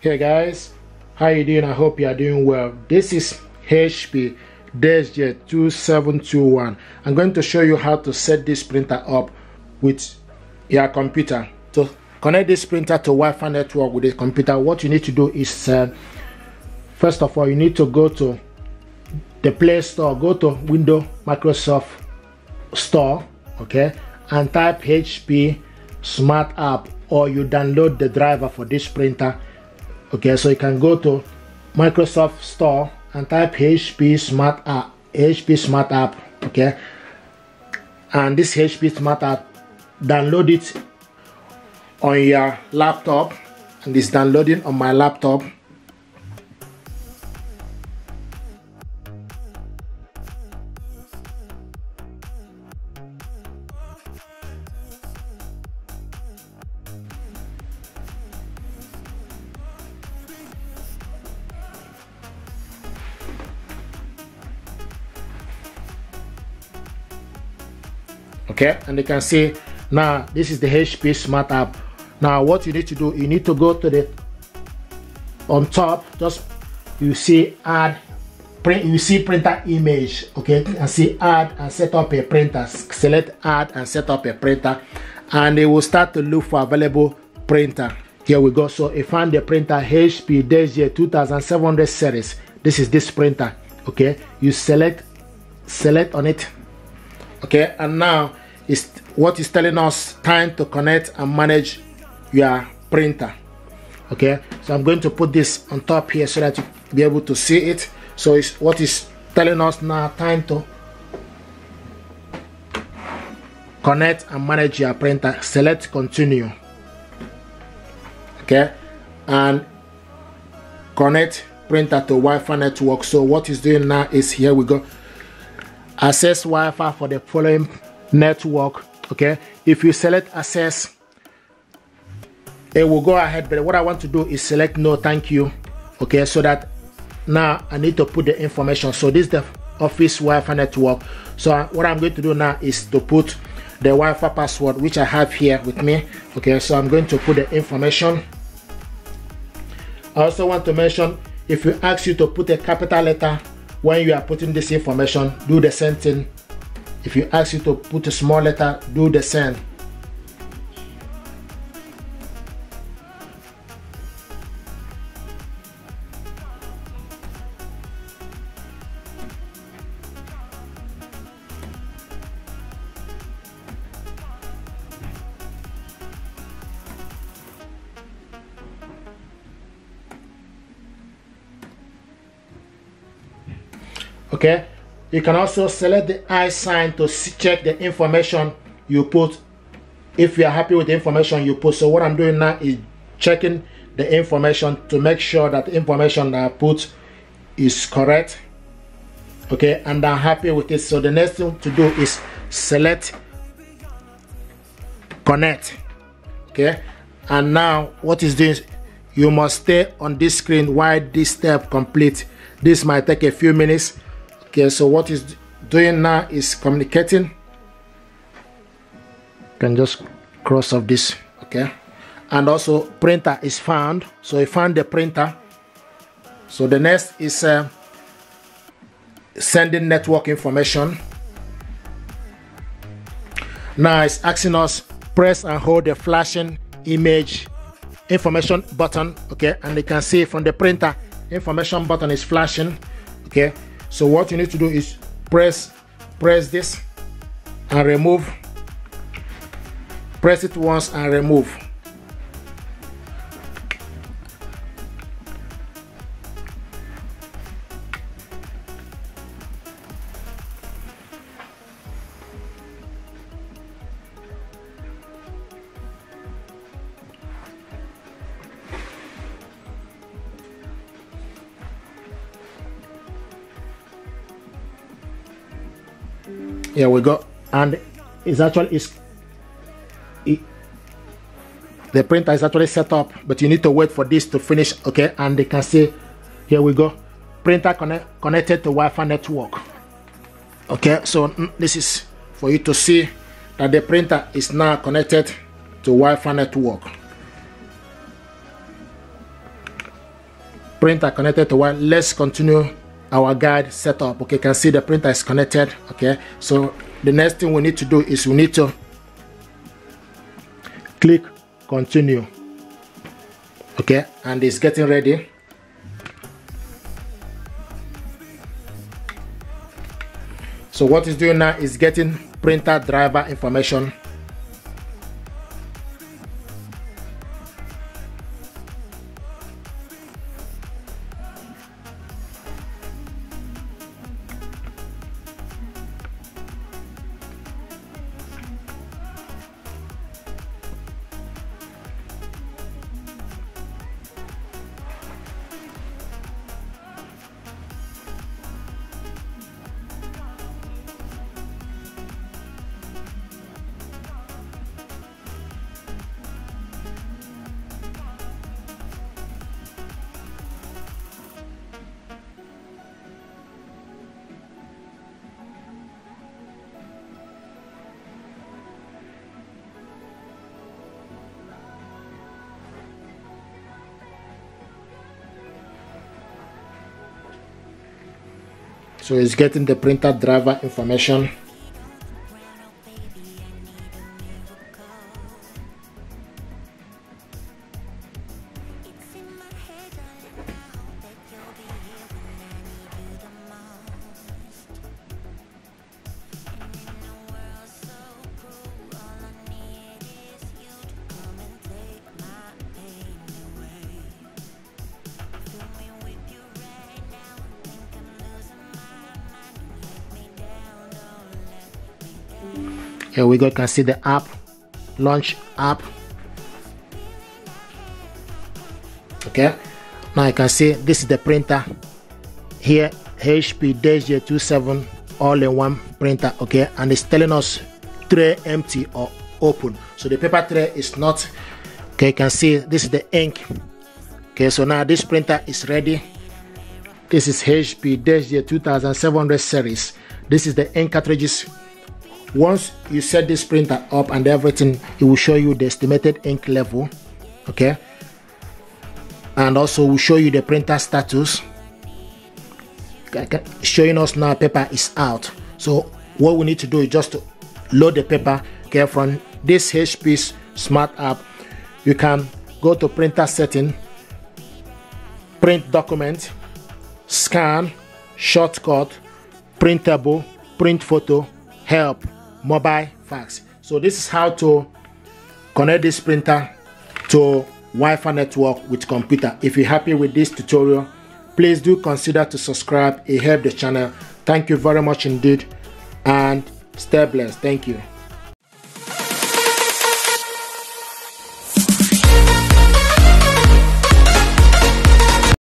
Hey guys, how you doing? I hope you are doing well. This is HP DSJ2721. I'm going to show you how to set this printer up with your computer. To connect this printer to Wi-Fi network with the computer, what you need to do is first of all, you need to go to the Play Store, go to Windows Microsoft Store, okay, and type HP Smart App, or you download the driver for this printer. Okay, so you can go to Microsoft Store and type HP Smart App, okay, and this HP Smart App, download it on your laptop, and it's downloading on my laptop. Okay, and you can see now this is the HP Smart App. Now what you need to do, you need to go to the on top, just you see add print, you see printer image, okay, and see add and set up a printer. Select add and set up a printer, and it will start to look for available printer. Here we go. So I found the printer HP DSJ2700 series. This is this printer. Okay, you select on it. Okay, and now what is telling us time to connect and manage your printer. Okay, so I'm going to put this on top here so that you be able to see it. So it's what is telling us now, time to connect and manage your printer. Select continue. Okay, and connect printer to Wi-Fi network. So what it's doing now is, here we go, access Wi-Fi for the following network. Okay, if you select access, it will go ahead, but what I want to do is select no thank you. Okay, so that now I need to put the information. So this is the office Wi-Fi network. So what I'm going to do now is to put the Wi-Fi password, which I have here with me. Okay, so I'm going to put the information. I also want to mention, if you ask you to put a capital letter when you are putting this information, do the same thing. If you ask you to put a small letter, do the same. Okay, you can also select the I sign to check the information you put, if you are happy with the information you put. So what I'm doing now is checking the information to make sure that the information that I put is correct. Okay, and I'm happy with it. So the next thing to do is select connect. Okay, and now what is this? You must stay on this screen while this step complete. This might take a few minutes. Okay, so what is doing now is communicating. You can just cross off this. Okay, and also printer is found. So I found the printer. So the next is sending network information. Now it's asking us press and hold the flashing image information button. Okay, and you can see from the printer information button is flashing. Okay, so what you need to do is press this and remove. Press it once and remove. Here we go, and it's actually the printer is actually set up, but you need to wait for this to finish. Okay, and they can see, here we go, printer connected to Wi-Fi network. Okay, so this is for you to see that the printer is now connected to Wi-Fi network. printer connected to Wi-Fi. Let's continue our guide setup. Okay, you can see the printer is connected. Okay, so the next thing we need to do is we need to click continue. Okay, and it's getting ready. So what it's doing now is getting printer driver information. So it's getting the printer driver information. Here we go, you can see the app, launch app. Okay, now you can see this is the printer here, HP -27 all-in-one printer. Okay, and it's telling us tray empty or open, so the paper tray is not. Okay, you can see this is the ink. Okay, so now this printer is ready. This is HP -2700 series. This is the ink cartridges. Once you set this printer up and everything, it will show you the estimated ink level. Okay, and also will show you the printer status, showing us now paper is out. So what we need to do is just to load the paper. Okay, from this HP smart app, you can go to printer setting, print document, scan, shortcut, printable, print photo, help, mobile, fax. So this is how to connect this printer to Wi-Fi network with computer. If you're happy with this tutorial, please do consider to subscribe. It helps the channel. Thank you very much indeed, and stay blessed. Thank you.